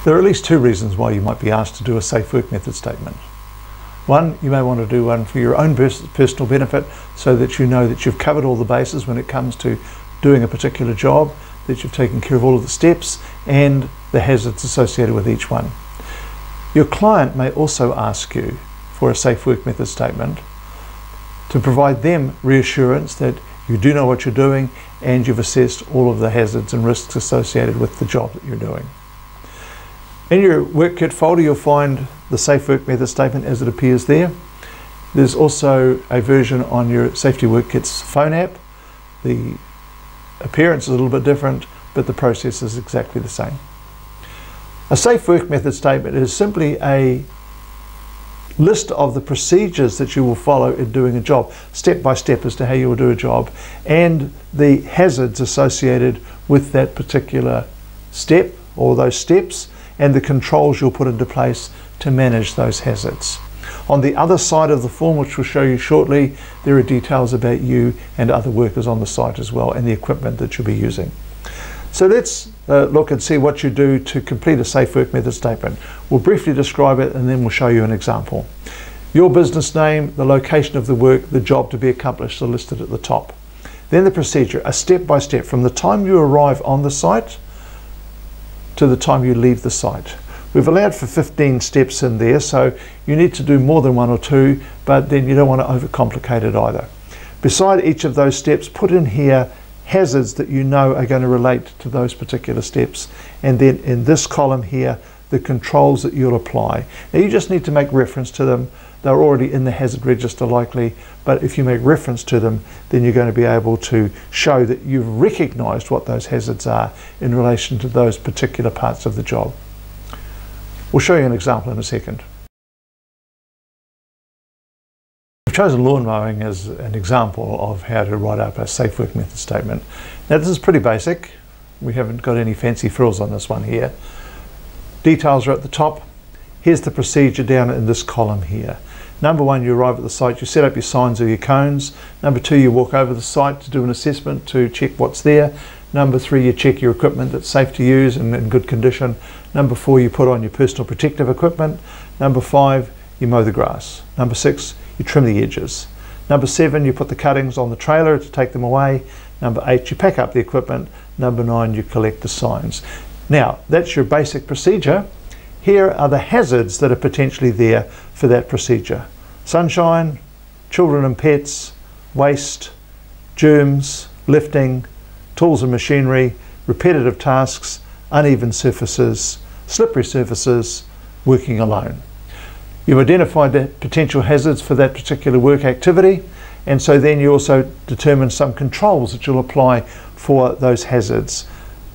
There are at least two reasons why you might be asked to do a safe work method statement. One, you may want to do one for your own personal benefit so that you know that you've covered all the bases when it comes to doing a particular job, that you've taken care of all of the steps and the hazards associated with each one. Your client may also ask you for a safe work method statement to provide them reassurance that you do know what you're doing and you've assessed all of the hazards and risks associated with the job that you're doing. In your work kit folder, you'll find the Safe Work Method Statement as it appears there. There's also a version on your Safety Work Kit's phone app. The appearance is a little bit different, but the process is exactly the same. A Safe Work Method Statement is simply a list of the procedures that you will follow in doing a job, step by step as to how you will do a job, and the hazards associated with that particular step or those steps, and the controls you'll put into place to manage those hazards. On the other side of the form, which we'll show you shortly, there are details about you and other workers on the site as well, and the equipment that you'll be using. So let's look and see what you do to complete a Safe Work Method Statement. We'll briefly describe it and then we'll show you an example. Your business name, the location of the work, the job to be accomplished are listed at the top. Then the procedure, a step by step from the time you arrive on the site to the time you leave the site. We've allowed for 15 steps in there, so you need to do more than one or two, but then you don't want to overcomplicate it either. Beside each of those steps, put in here hazards that you know are going to relate to those particular steps, and then in this column here, the controls that you'll apply. Now you just need to make reference to them. They're already in the hazard register likely, but if you make reference to them, then you're going to be able to show that you've recognized what those hazards are in relation to those particular parts of the job. We'll show you an example in a second. I've chosen lawn mowing as an example of how to write up a Safe Work Method Statement. Now this is pretty basic. We haven't got any fancy frills on this one here. Details are at the top. Here's the procedure down in this column here. Number one, you arrive at the site, you set up your signs or your cones. Number two, you walk over the site to do an assessment to check what's there. Number three, you check your equipment that's safe to use and in good condition. Number four, you put on your personal protective equipment. Number five, you mow the grass. Number six, you trim the edges. Number seven, you put the cuttings on the trailer to take them away. Number eight, you pack up the equipment. Number nine, you collect the signs. Now, that's your basic procedure. Here are the hazards that are potentially there for that procedure. Sunshine, children and pets, waste, germs, lifting, tools and machinery, repetitive tasks, uneven surfaces, slippery surfaces, working alone. You've identified the potential hazards for that particular work activity, and so then you also determine some controls that you'll apply for those hazards.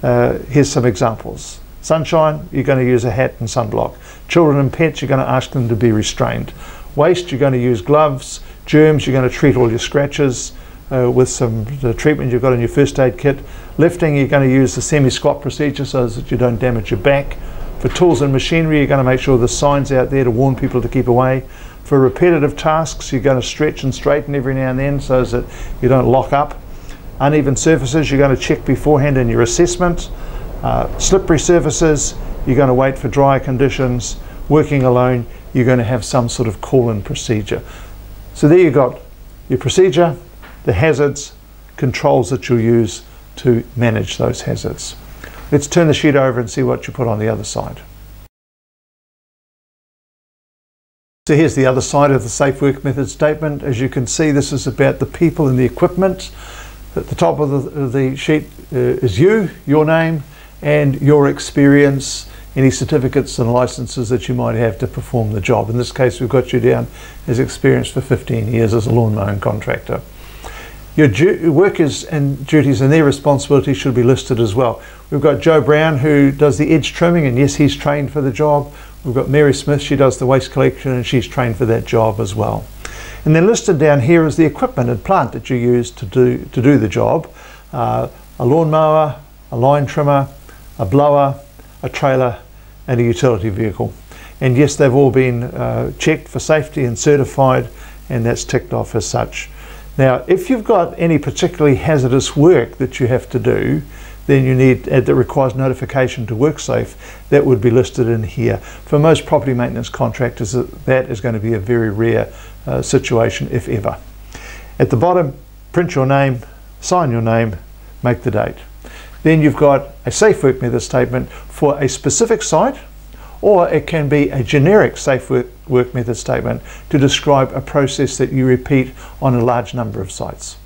Here's some examples. Sunshine, you're going to use a hat and sunblock. Children and pets, you're going to ask them to be restrained. Waste, you're going to use gloves. Germs, you're going to treat all your scratches with some treatment you've got in your first aid kit. Lifting, you're going to use the semi-squat procedure so that you don't damage your back. For tools and machinery, you're going to make sure the sign's out there to warn people to keep away. For repetitive tasks, you're going to stretch and straighten every now and then so that you don't lock up. Uneven surfaces, you're going to check beforehand in your assessment. Slippery surfaces, you're going to wait for drier conditions. Working alone, you're going to have some sort of call-in procedure. So there you've got your procedure, the hazards, controls that you'll use to manage those hazards. Let's turn the sheet over and see what you put on the other side. So here's the other side of the Safe Work Method Statement. As you can see, this is about the people and the equipment. At the top of the sheet is you, your name, and your experience, any certificates and licenses that you might have to perform the job. In this case, we've got you down as experienced for 15 years as a lawn mowing contractor. Your workers and duties and their responsibilities should be listed as well. We've got Joe Brown, who does the edge trimming, and yes, he's trained for the job. We've got Mary Smith, she does the waste collection, and she's trained for that job as well. And then listed down here is the equipment and plant that you use to do the job. A lawnmower, a line trimmer, a blower, a trailer, and a utility vehicle. And yes, they've all been checked for safety and certified, and that's ticked off as such. Now, if you've got any particularly hazardous work that you have to do, then you need that requires notification to WorkSafe, that would be listed in here. For most property maintenance contractors, that is going to be a very rare situation, if ever. At the bottom, print your name, sign your name, make the date. Then you've got a Safework method statement for a specific site, or it can be a generic Safework method statement to describe a process that you repeat on a large number of sites.